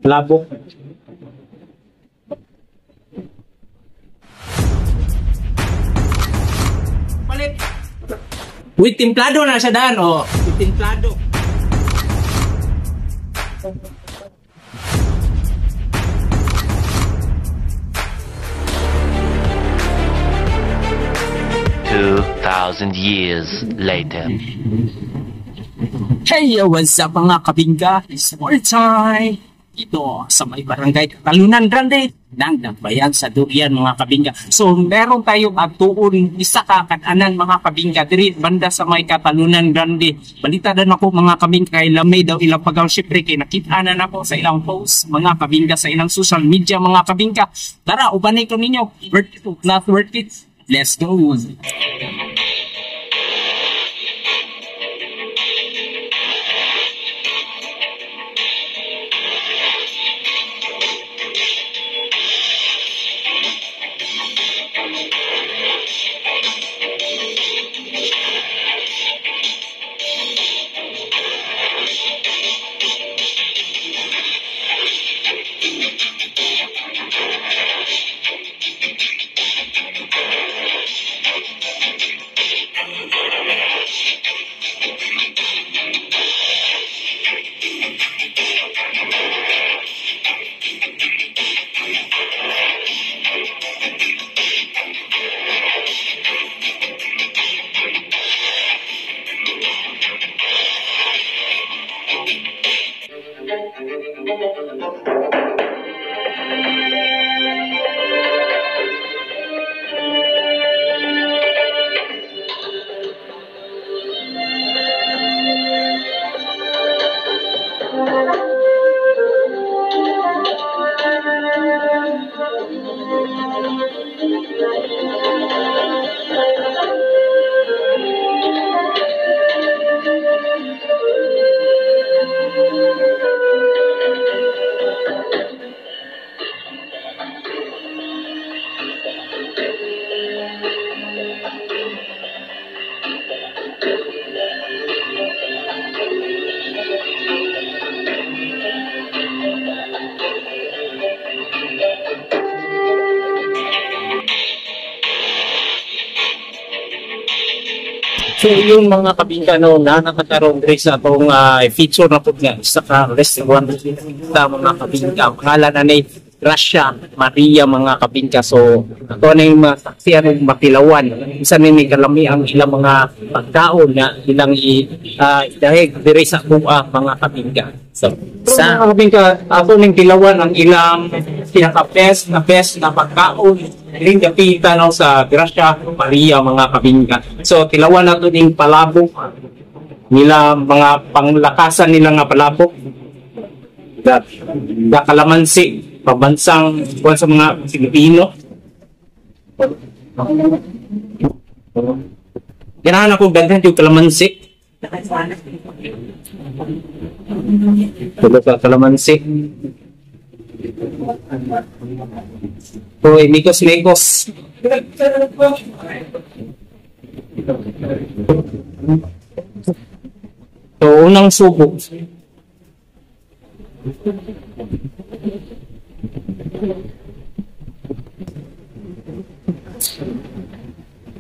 Labok. Palit. With timplado na siya daan, oh. With timplado. $2,000 years later. Hey, what's up mga kabingga? It's more time! Ito sa may barangay Katalunan Grande ng Nagbayan sa Durian mga kabingga. So meron tayong atuon isa ka katanan mga kabingga diri banda sa may Katalunan Grande. Balita din ako mga kabingga kay lamay daw ilang pagaw syempre kay nakita na nako sa ilang post mga kabingga sa ilang social media mga kabingga. Tara ubanay ko ninyo. Worth it, not worth it. Let's go! So yung mga kabingka no na nakakaroon rin sa atong feature na po nga sa restaurant sa mga kabingka. Pangalan na ni Gracia Maria mga kabingka. So ito na yung mga saksiyan ng Makilawan. Isa na ni kalami ang ilang mga pagkaon na ilang idahig diri sa buwa mga kabingka. So sa mga kabingka, ato ning Kilawan ang ilang pinaka-best na pagkaon ring kapita no sa Gracia Maria mga kabingka. So Kilawan nato ning palabok nila mga panglakasan nila nga palabok. Da kalamansi pabansang kuan sa mga Pilipino. Ganahan ako ganda yung kalamansi. Tulog ka kalamansi. Uy, mikos. So, unang subo.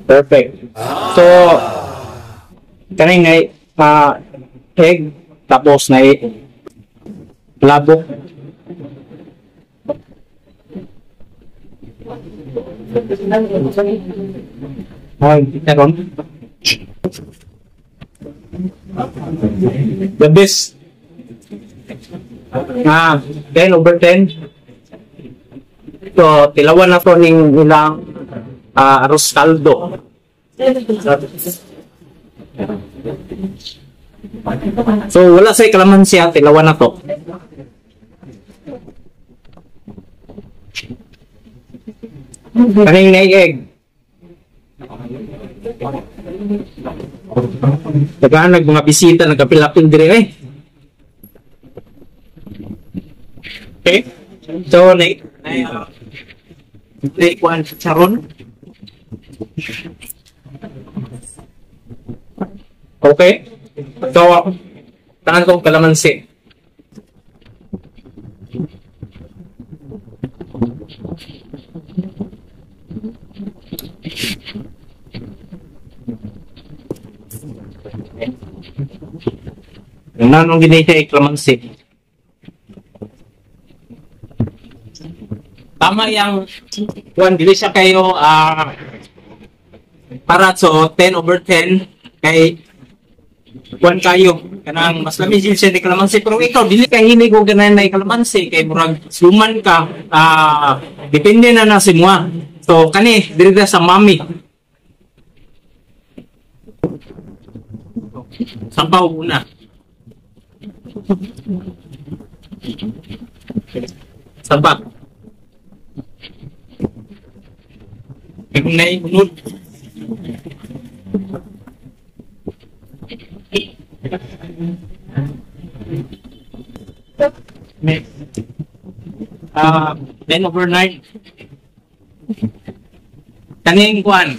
Perfect. So, kanina egg, tapos na labok. Ay, karon. The best. 10 over 10. So, tilawan na to ning ilang arroz caldo. So, wala sa kalamansi tilawan na to. Kaning na egg. Tagaan mga bisita, nagkapilapin dire eh. Okay? So, naikuan sa charon. Okay? So, tangan kong kalamansi. Nanong gini siya calamansi. Tama yang kuan dili siya kayo para so 10/10 kay kuan kayo kanang mas lamis yun siya ni calamansi, pero ikaw dili kay hinig og ganay na calamansi kay murag suman ka, depende na si mo. So kani diri sa mami sabaw una. Sabak. Kung naiunod. May 10/9. Kaning kuan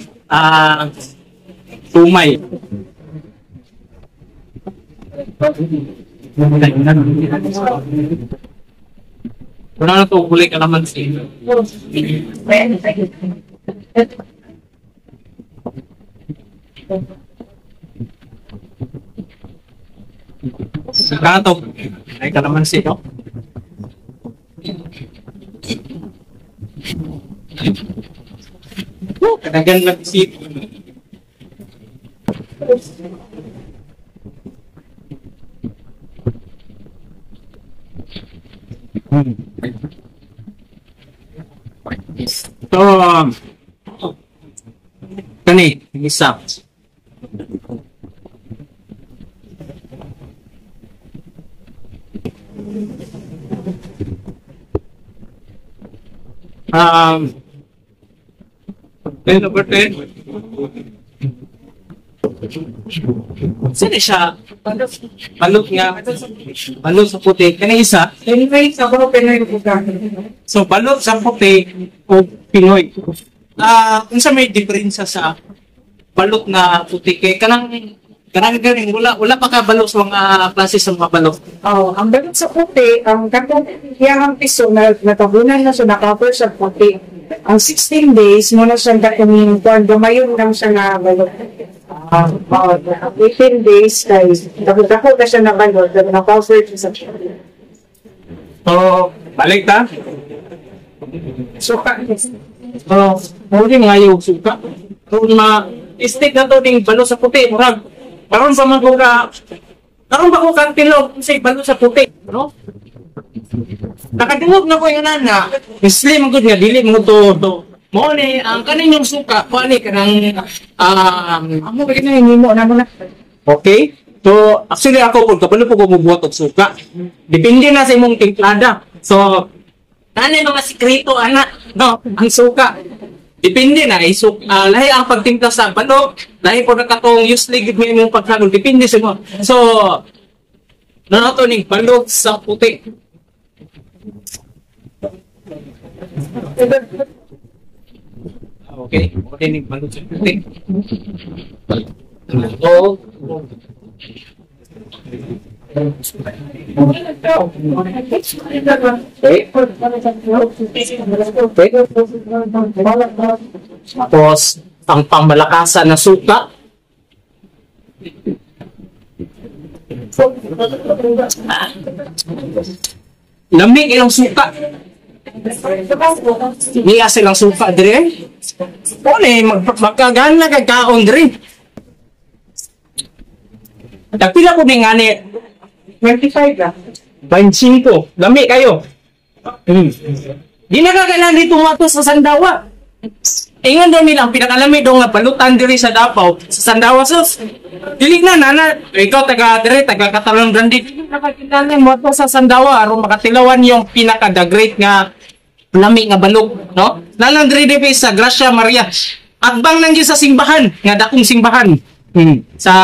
tumay. Wala na ito huli ka naman siya. Saka ito. Ay ka naman siya. Kadagan lang siya. Ito, kani, isa. Number 10. Sino siya? Balot nga. Balot sa puti. Kani isa? So, balot sa puti o Pinoy. Unsa may diferensya sa balot na puti kay kanang ganing wala pa ka balot sa mga klase sa mga balot. Oh, ang balot sa puti, ang katong iyang piso na natabunan na siya na-cover sa puti. Ang 16 days mo na siya dakunin kuan dumayon lang siya na balot. 18 days kay dako na siya na balot na-cover siya sa puti. So, balik ta. Suka. Muli nga yung suka. Kung ma-stick na to ding balot sa puti, murag karon pa man ko karon ba ko kantilog sa balot sa puti, no? Nakadungog na ko yung nana. Slim good nga dili mo to. Mo ni ang kanin yung suka, kuani kanang Amo ba kinay nimo na mo na. okay? So, actually ako kung kabalo po ko mubuhat og suka. Depende na sa imong timplada. So, nanay mga sikreto ana, no? Ang suka. Depende na lahi ang pagtimpla sa balot, lahi po na katong usually gid mo imong pagkaon, depende sa mo. So, nato ning balot sa puti. Okay, okay ning balot sa puti. So, tapos ang pangmalakasan na suka. Lamig ilang suka. Niya silang suka dire. Magkagana kag kaon dire. Dapila ko ni ngani 25 ka. 25. Lami kayo. Di na kagailan dito mato sa Sandawa. Ingon daw nila, ang pinakalami daw nga palutan diri sa Davao, sa Sandawa. So, dili na, nana, ikaw taga Catalan Grande, dili na kakilala mo to sa Sandawa, aron makatilawan yung pinaka-the great nga lami nga balok, no? Nalang diri diri sa Gracia Maria. Agbang nang sa simbahan, nga dakong simbahan. Sa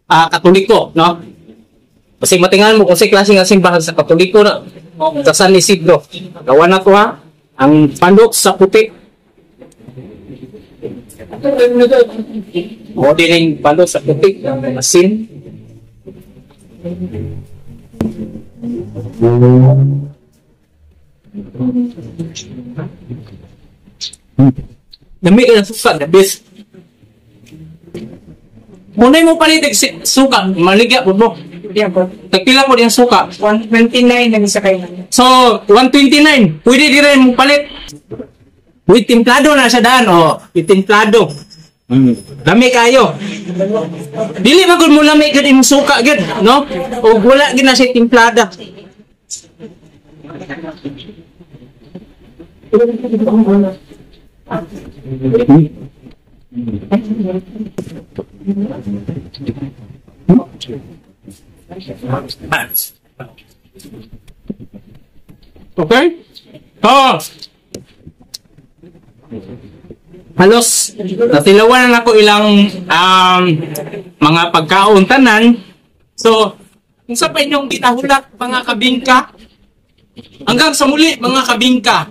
Katoliko, no? Kasi matingan mo kung sa klase nga simbahan sa Katoliko na sa San Isidro. Gawa na to ha, ang pandok sa puti. O din yung pandok sa puti, ang asin. Dami ka ng suka, the best. Muna mo palit suka, maligya po mo. Yeah, po. Tagpila po yung suka. 129 ang isa kayo. So, 129. Pwede di rin mo palit. With timplado na siya daan, oh. With timplado. Lami kayo. Dili ba kung mo lami gud imong suka gud, no? O wala gid na siya timplada. Okay? Oh. Halos natilawan na ako ilang mga pagkaon tanan. So, unsa pa inyong ginahulat mga kabingka? Hanggang sa muli mga kabingka.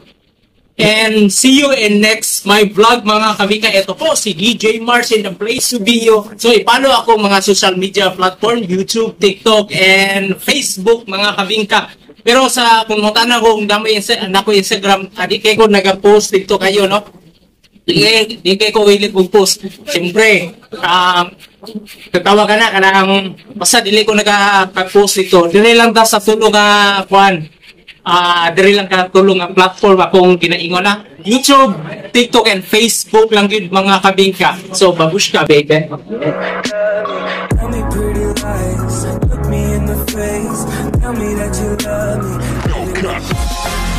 And see you in next my vlog mga kabingka. Ito po si DJ Mars in the place to be you. So, ipalo ako mga social media platform, YouTube, TikTok, and Facebook mga kabingka. Pero sa kung mutana ko kung dami ako Instagram, di kayo ko nag-post dito kayo, no? Di kayo ko hilig mag-post. Siyempre, tatawa ka na, kanang basta dili ko nag-post dito. Dili lang ta sa tulong dili lang ka tulong ang platform akong ginaingon na. YouTube, TikTok, and Facebook lang yun mga kabingka. So, babush ka, baby. Tell me pretty lies, look me in the face, tell me that you love me.